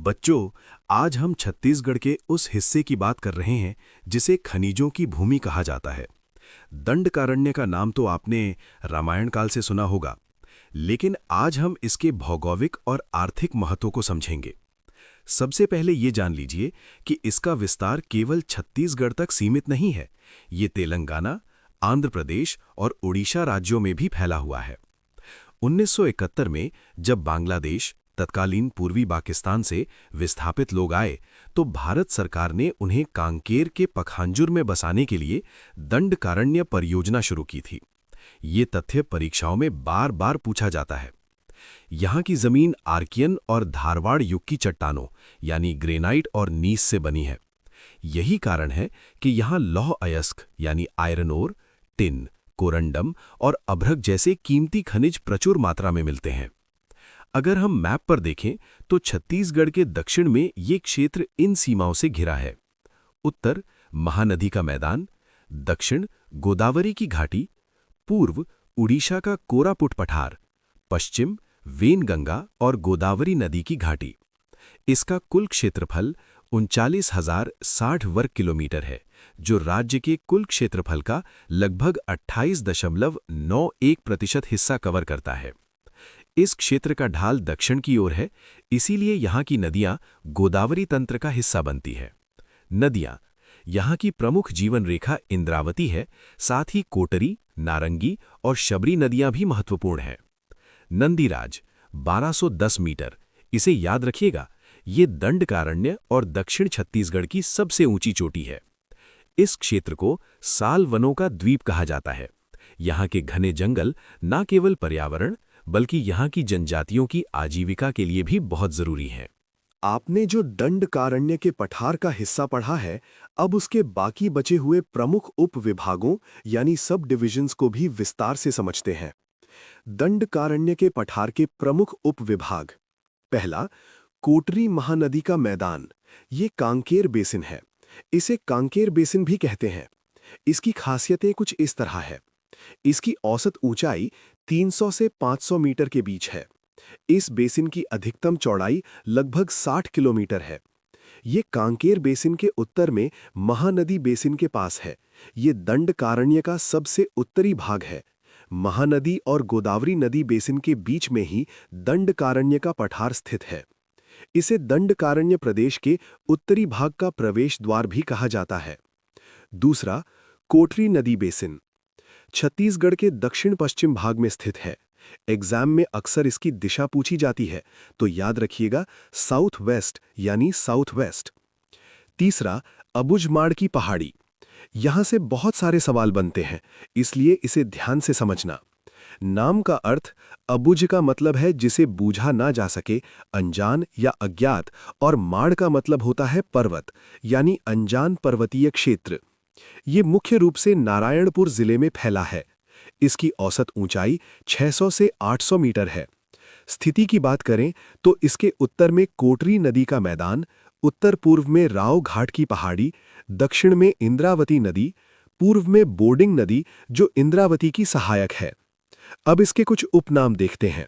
बच्चों, आज हम छत्तीसगढ़ के उस हिस्से की बात कर रहे हैं जिसे खनिजों की भूमि कहा जाता है। दंडकारण्य का नाम तो आपने रामायण काल से सुना होगा, लेकिन आज हम इसके भौगोलिक और आर्थिक महत्व को समझेंगे। सबसे पहले ये जान लीजिए कि इसका विस्तार केवल छत्तीसगढ़ तक सीमित नहीं है। ये तेलंगाना, आंध्र प्रदेश और उड़ीसा राज्यों में भी फैला हुआ है। 1971 में जब बांग्लादेश, तत्कालीन पूर्वी पाकिस्तान से विस्थापित लोग आए, तो भारत सरकार ने उन्हें कांकेर के पखांजुर में बसाने के लिए दंडकारण्य परियोजना शुरू की थी। ये तथ्य परीक्षाओं में बार बार पूछा जाता है। यहाँ की जमीन आर्कियन और धारवाड़ युग की चट्टानों यानी ग्रेनाइट और नीस से बनी है। यही कारण है कि यहाँ लौह अयस्क यानी आयरन ओर, टिन, कोरंडम और अभ्रक जैसे कीमती खनिज प्रचुर मात्रा में मिलते हैं। अगर हम मैप पर देखें तो छत्तीसगढ़ के दक्षिण में ये क्षेत्र इन सीमाओं से घिरा है। उत्तर महानदी का मैदान, दक्षिण गोदावरी की घाटी, पूर्व उड़ीसा का कोरापुट पठार, पश्चिम वेनगंगा और गोदावरी नदी की घाटी। इसका कुल क्षेत्रफल 39,060 वर्ग किलोमीटर है, जो राज्य के कुल क्षेत्रफल का लगभग 28.91% हिस्सा कवर करता है। इस क्षेत्र का ढाल दक्षिण की ओर है, इसीलिए यहाँ की नदियाँ गोदावरी तंत्र का हिस्सा बनती है। नदियाँ यहाँ की प्रमुख जीवन रेखा इंद्रावती है, साथ ही कोटरी, नारंगी और शबरी नदियाँ भी महत्वपूर्ण हैं। नंदीराज 1210 मीटर, इसे याद रखिएगा, ये दंडकारण्य और दक्षिण छत्तीसगढ़ की सबसे ऊंची चोटी है। इस क्षेत्र को साल वनों का द्वीप कहा जाता है। यहाँ के घने जंगल न केवल पर्यावरण बल्कि यहाँ की जनजातियों की आजीविका के लिए भी बहुत जरूरी है। आपने जो दंडकारण्य के पठार का हिस्सा पढ़ा है, अब उसके बाकी बचे हुए प्रमुख उपविभागों यानी सब डिविजन्स को भी विस्तार से समझते हैं। दंडकारण्य के पठार के प्रमुख उपविभाग। पहला, कोटरी महानदी का मैदान। ये कांकेर बेसिन है। इसे कांकेर बेसिन भी कहते हैं। इसकी खासियतें कुछ इस तरह है। इसकी औसत ऊंचाई 300 से 500 मीटर के बीच है। इस बेसिन की अधिकतम चौड़ाई लगभग 60 किलोमीटर है। ये कांकेर बेसिन के उत्तर में महानदी बेसिन के पास है। ये दंडकारण्य का सबसे उत्तरी भाग है। महानदी और गोदावरी नदी बेसिन के बीच में ही दंडकारण्य का पठार स्थित है। इसे दंडकारण्य प्रदेश के उत्तरी भाग का प्रवेश द्वार भी कहा जाता है। दूसरा, कोटरी नदी बेसिन छत्तीसगढ़ के दक्षिण पश्चिम भाग में स्थित है। एग्जाम में अक्सर इसकी दिशा पूछी जाती है, तो याद रखिएगा साउथ वेस्ट यानी साउथ वेस्ट। तीसरा, अबुझमाड़ की पहाड़ी। यहां से बहुत सारे सवाल बनते हैं, इसलिए इसे ध्यान से समझना। नाम का अर्थ अबुझ का मतलब है जिसे बूझा ना जा सके, अनजान या अज्ञात, और माड़ का मतलब होता है पर्वत यानी अनजान पर्वतीय क्षेत्र। ये मुख्य रूप से नारायणपुर जिले में फैला है। इसकी औसत ऊंचाई 600 से 800 मीटर है। स्थिति की बात करें तो इसके उत्तर में कोटरी नदी का मैदान, उत्तर पूर्व में राव घाट की पहाड़ी, दक्षिण में इंद्रावती नदी, पूर्व में बोर्डिंग नदी जो इंद्रावती की सहायक है। अब इसके कुछ उपनाम देखते हैं।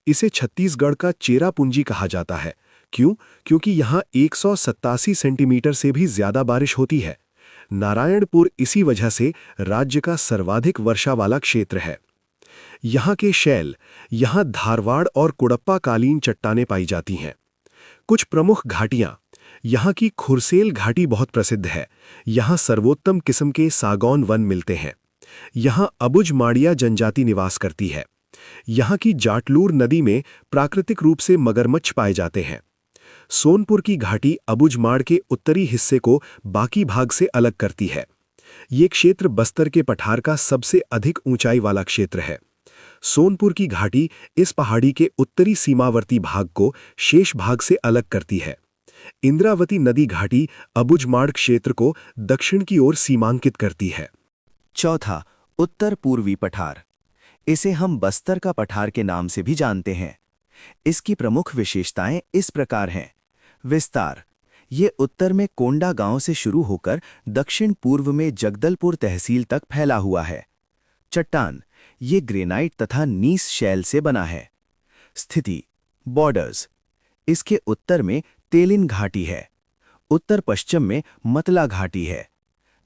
इसे छत्तीसगढ़ का चेरापूंजी कहा जाता है। क्यों? क्योंकि यहाँ 187 सेंटीमीटर से भी ज्यादा बारिश होती है। नारायणपुर इसी वजह से राज्य का सर्वाधिक वर्षा वाला क्षेत्र है। यहाँ के शैल, यहाँ धारवाड़ और कुड़प्पा कालीन चट्टानें पाई जाती हैं। कुछ प्रमुख घाटियाँ। यहाँ की खुरसेल घाटी बहुत प्रसिद्ध है। यहाँ सर्वोत्तम किस्म के सागौन वन मिलते हैं। यहाँ अबुझमाड़िया जनजाति निवास करती है। यहाँ की जाटलूर नदी में प्राकृतिक रूप से मगरमच्छ पाए जाते हैं। सोनपुर की घाटी अबुझमाड़ के उत्तरी हिस्से को बाकी भाग से अलग करती है। ये क्षेत्र बस्तर के पठार का सबसे अधिक ऊंचाई वाला क्षेत्र है। सोनपुर की घाटी इस पहाड़ी के उत्तरी सीमावर्ती भाग को शेष भाग से अलग करती है। इंद्रावती नदी घाटी अबुझमाड़ क्षेत्र को दक्षिण की ओर सीमांकित करती है। चौथा, उत्तर पूर्वी पठार। इसे हम बस्तर का पठार के नाम से भी जानते हैं। इसकी प्रमुख विशेषताएं इस प्रकार हैं। विस्तार, ये उत्तर में कोंडा गांव से शुरू होकर दक्षिण पूर्व में जगदलपुर तहसील तक फैला हुआ है। चट्टान, ये ग्रेनाइट तथा नीस शैल से बना है। स्थिति, बॉर्डर्स, इसके उत्तर में तेलिन घाटी है। उत्तर पश्चिम में मतला घाटी है।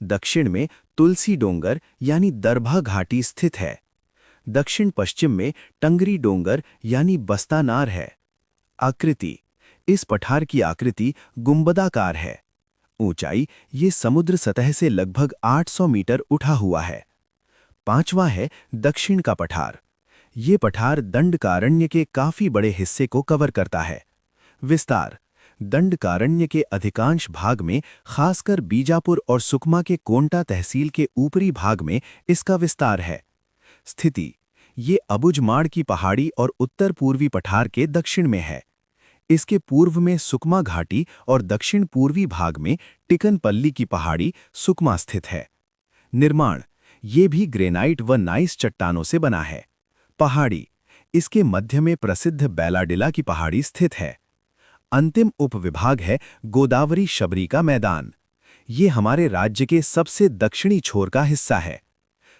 दक्षिण में तुलसी डोंगर यानी दरभा घाटी स्थित है। दक्षिण पश्चिम में टंगरी डोंगर यानी बस्तानार है। आकृति, इस पठार की आकृति गुंबदाकार है। ऊंचाई, ये समुद्र सतह से लगभग 800 मीटर उठा हुआ है। पांचवां है दक्षिण का पठार। ये पठार दंडकारण्य के काफी बड़े हिस्से को कवर करता है। विस्तार, दंडकारण्य के अधिकांश भाग में, खासकर बीजापुर और सुकमा के कोंटा तहसील के ऊपरी भाग में इसका विस्तार है। स्थिति, ये अबुझमाड़ की पहाड़ी और उत्तर पूर्वी पठार के दक्षिण में है। इसके पूर्व में सुकमा घाटी और दक्षिण पूर्वी भाग में टिकनपल्ली की पहाड़ी सुकमा स्थित है। निर्माण, ये भी ग्रेनाइट व नाइस चट्टानों से बना है। पहाड़ी, इसके मध्य में प्रसिद्ध बैलाडिला की पहाड़ी स्थित है। अंतिम उपविभाग है गोदावरी शबरी का मैदान। ये हमारे राज्य के सबसे दक्षिणी छोर का हिस्सा है।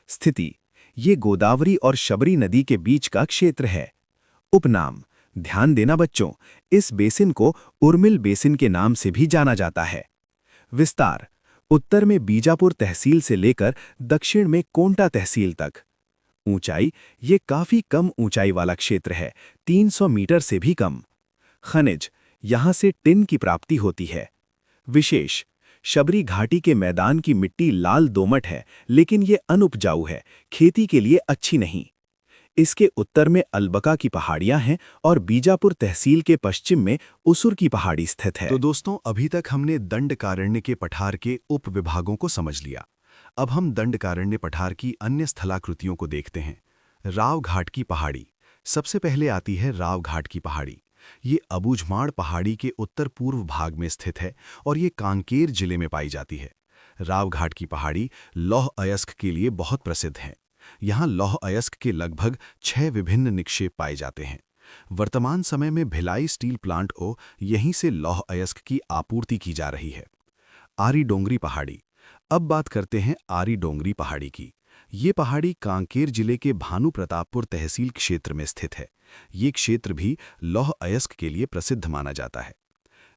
स्थिति, ये गोदावरी और शबरी नदी के बीच का क्षेत्र है। उपनाम, ध्यान देना बच्चों, इस बेसिन को उर्मिल बेसिन के नाम से भी जाना जाता है। विस्तार, उत्तर में बीजापुर तहसील से लेकर दक्षिण में कोंटा तहसील तक। ऊंचाई, ये काफी कम ऊंचाई वाला क्षेत्र है, 300 मीटर से भी कम। खनिज, यहां से टिन की प्राप्ति होती है। विशेष, शबरी घाटी के मैदान की मिट्टी लाल दोमट है, लेकिन ये अनुपजाऊ है, खेती के लिए अच्छी नहीं। इसके उत्तर में अलबका की पहाड़ियां हैं और बीजापुर तहसील के पश्चिम में उसुर की पहाड़ी स्थित है। तो दोस्तों, अभी तक हमने दंडकारण्य के पठार के उपविभागों को समझ लिया। अब हम दंडकारण्य पठार की अन्य स्थलाकृतियों को देखते हैं। राव घाट की पहाड़ी, सबसे पहले आती है राव घाट की पहाड़ी। ये अबुझमाड़ पहाड़ी के उत्तर पूर्व भाग में स्थित है और ये कांकेर जिले में पाई जाती है। राव घाट की पहाड़ी लौह अयस्क के लिए बहुत प्रसिद्ध है। यहाँ लौह अयस्क के लगभग 6 विभिन्न निक्षेप पाए जाते हैं। वर्तमान समय में भिलाई स्टील प्लांट को यहीं से लौह अयस्क की आपूर्ति की जा रही है। आरी डोंगरी पहाड़ी, अब बात करते हैं आरी डोंगरी पहाड़ी की। ये पहाड़ी कांकेर जिले के भानु प्रतापपुर तहसील क्षेत्र में स्थित है। ये क्षेत्र भी लौह अयस्क के लिए प्रसिद्ध माना जाता है।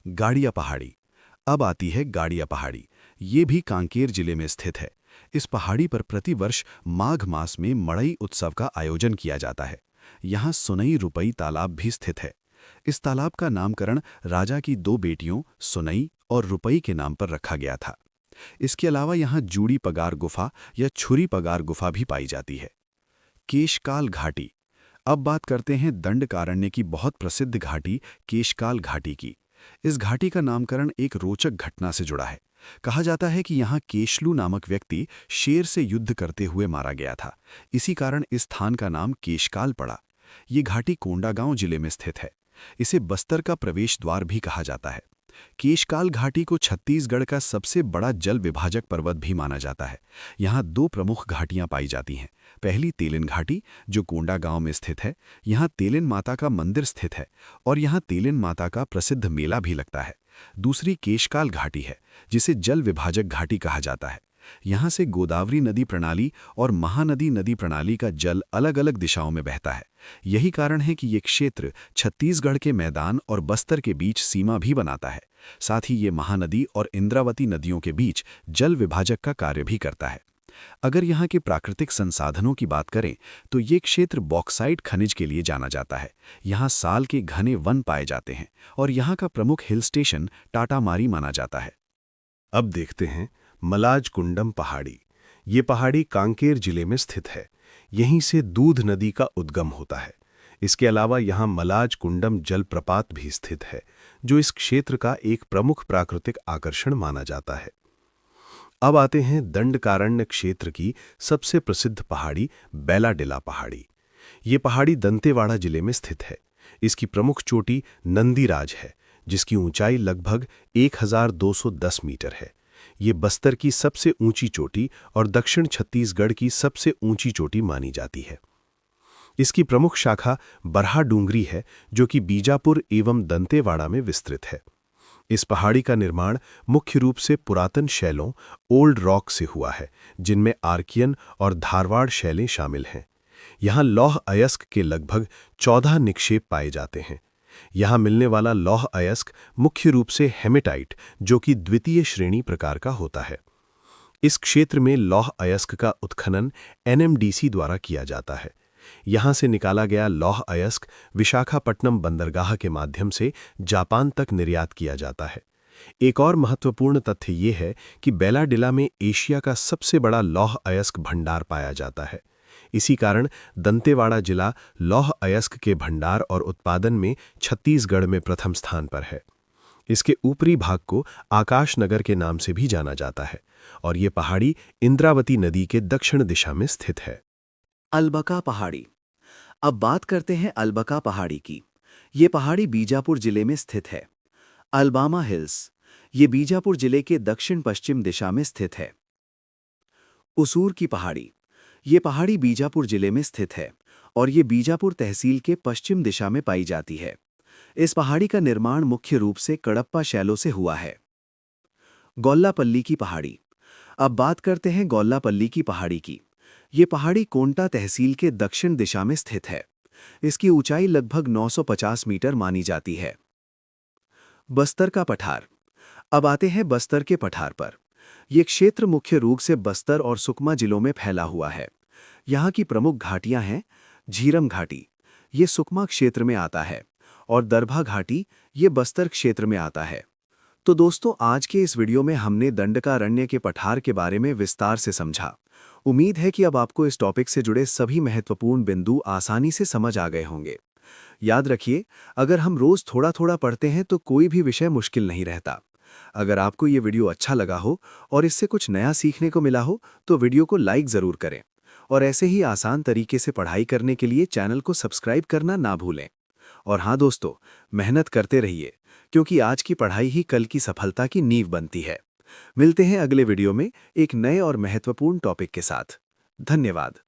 गाड़िया पहाड़ी, अब आती है गाड़िया पहाड़ी। ये भी कांकेर जिले में स्थित है। इस पहाड़ी पर प्रतिवर्ष माघ मास में मड़ई उत्सव का आयोजन किया जाता है। यहाँ सुनई रुपई तालाब भी स्थित है। इस तालाब का नामकरण राजा की 2 बेटियों सुनई और रुपई के नाम पर रखा गया था। इसके अलावा यहाँ जूड़ी पगार गुफा या छुरी पगार गुफा भी पाई जाती है। केशकाल घाटी, अब बात करते हैं दंडकारण्य की बहुत प्रसिद्ध घाटी केशकाल घाटी की। इस घाटी का नामकरण एक रोचक घटना से जुड़ा है। कहा जाता है कि यहाँ केशलू नामक व्यक्ति शेर से युद्ध करते हुए मारा गया था। इसी कारण इस स्थान का नाम केशकाल पड़ा। ये घाटी कोंडागांव जिले में स्थित है। इसे बस्तर का प्रवेश द्वार भी कहा जाता है। केशकाल घाटी को छत्तीसगढ़ का सबसे बड़ा जल विभाजक पर्वत भी माना जाता है। यहाँ 2 प्रमुख घाटियाँ पाई जाती हैं। पहली तेलिन घाटी, जो कोंडागांव में स्थित है। यहाँ तेलिन माता का मंदिर स्थित है और यहाँ तेलिन माता का प्रसिद्ध मेला भी लगता है। दूसरी केशकाल घाटी है, जिसे जल विभाजक घाटी कहा जाता है। यहाँ से गोदावरी नदी प्रणाली और महानदी नदी प्रणाली का जल अलग अलग दिशाओं में बहता है। यही कारण है कि ये क्षेत्र छत्तीसगढ़ के मैदान और बस्तर के बीच सीमा भी बनाता है। साथ ही ये महानदी और इंद्रावती नदियों के बीच जल विभाजक का कार्य भी करता है। अगर यहाँ के प्राकृतिक संसाधनों की बात करें तो ये क्षेत्र बॉक्साइट खनिज के लिए जाना जाता है। यहाँ साल के घने वन पाए जाते हैं और यहाँ का प्रमुख हिल स्टेशन टाटामारी माना जाता है। अब देखते हैं मलाज कुंडम पहाड़ी। ये पहाड़ी कांकेर जिले में स्थित है। यहीं से दूध नदी का उद्गम होता है। इसके अलावा यहाँ मलाज कुंडम जलप्रपात भी स्थित है, जो इस क्षेत्र का एक प्रमुख प्राकृतिक आकर्षण माना जाता है। अब आते हैं दंडकारण्य क्षेत्र की सबसे प्रसिद्ध पहाड़ी बैलाडिला पहाड़ी। ये पहाड़ी दंतेवाड़ा जिले में स्थित है। इसकी प्रमुख चोटी नंदीराज है, जिसकी ऊंचाई लगभग 1210 मीटर है। ये बस्तर की सबसे ऊंची चोटी और दक्षिण छत्तीसगढ़ की सबसे ऊंची चोटी मानी जाती है। इसकी प्रमुख शाखा बरहा डूंगरी है, जो कि बीजापुर एवं दंतेवाड़ा में विस्तृत है। इस पहाड़ी का निर्माण मुख्य रूप से पुरातन शैलों ओल्ड रॉक से हुआ है, जिनमें आर्कियन और धारवाड़ शैलें शामिल हैं। यहाँ लौह अयस्क के लगभग 14 निक्षेप पाए जाते हैं। यहाँ मिलने वाला लौह अयस्क मुख्य रूप से हेमेटाइट, जो कि द्वितीय श्रेणी प्रकार का होता है। इस क्षेत्र में लौह अयस्क का उत्खनन एनएमडीसी द्वारा किया जाता है। यहाँ से निकाला गया लौह अयस्क विशाखापट्टनम बंदरगाह के माध्यम से जापान तक निर्यात किया जाता है। एक और महत्वपूर्ण तथ्य ये है कि बेलाडिला में एशिया का सबसे बड़ा लौह अयस्क भंडार पाया जाता है। इसी कारण दंतेवाड़ा जिला लौह अयस्क के भंडार और उत्पादन में छत्तीसगढ़ में प्रथम स्थान पर है। इसके ऊपरी भाग को आकाश नगर के नाम से भी जाना जाता है और ये पहाड़ी इंद्रावती नदी के दक्षिण दिशा में स्थित है। अलबका पहाड़ी। अब बात करते हैं अलबका पहाड़ी की। ये पहाड़ी बीजापुर जिले में स्थित है। अलबामा हिल्स, ये बीजापुर जिले के दक्षिण पश्चिम दिशा में स्थित है। उसूर की पहाड़ी, ये पहाड़ी बीजापुर जिले में स्थित है और ये बीजापुर तहसील के पश्चिम दिशा में पाई जाती है। इस पहाड़ी का निर्माण मुख्य रूप से कडप्पा शैलों से हुआ है। गोल्लापल्ली की पहाड़ी। अब बात करते हैं गोल्लापल्ली की पहाड़ी की। ये पहाड़ी कोंटा तहसील के दक्षिण दिशा में स्थित है। इसकी ऊंचाई लगभग 950 मीटर मानी जाती है। बस्तर का पठार। अब आते हैं बस्तर के पठार पर। यह क्षेत्र मुख्य रूप से बस्तर और सुकमा जिलों में फैला हुआ है। यहाँ की प्रमुख घाटियां हैं झीरम घाटी, ये सुकमा क्षेत्र में आता है, और दरभा घाटी, ये बस्तर क्षेत्र में आता है। तो दोस्तों, आज के इस वीडियो में हमने दंडकारण्य के पठार के बारे में विस्तार से समझा। उम्मीद है कि अब आपको इस टॉपिक से जुड़े सभी महत्वपूर्ण बिंदु आसानी से समझ आ गए होंगे। याद रखिए, अगर हम रोज थोड़ा थोड़ा पढ़ते हैं तो कोई भी विषय मुश्किल नहीं रहता। अगर आपको ये वीडियो अच्छा लगा हो और इससे कुछ नया सीखने को मिला हो तो वीडियो को लाइक ज़रूर करें और ऐसे ही आसान तरीके से पढ़ाई करने के लिए चैनल को सब्सक्राइब करना ना भूलें। और हाँ दोस्तों, मेहनत करते रहिए, क्योंकि आज की पढ़ाई ही कल की सफलता की नींव बनती है। मिलते हैं अगले वीडियो में एक नए और महत्वपूर्ण टॉपिक के साथ। धन्यवाद।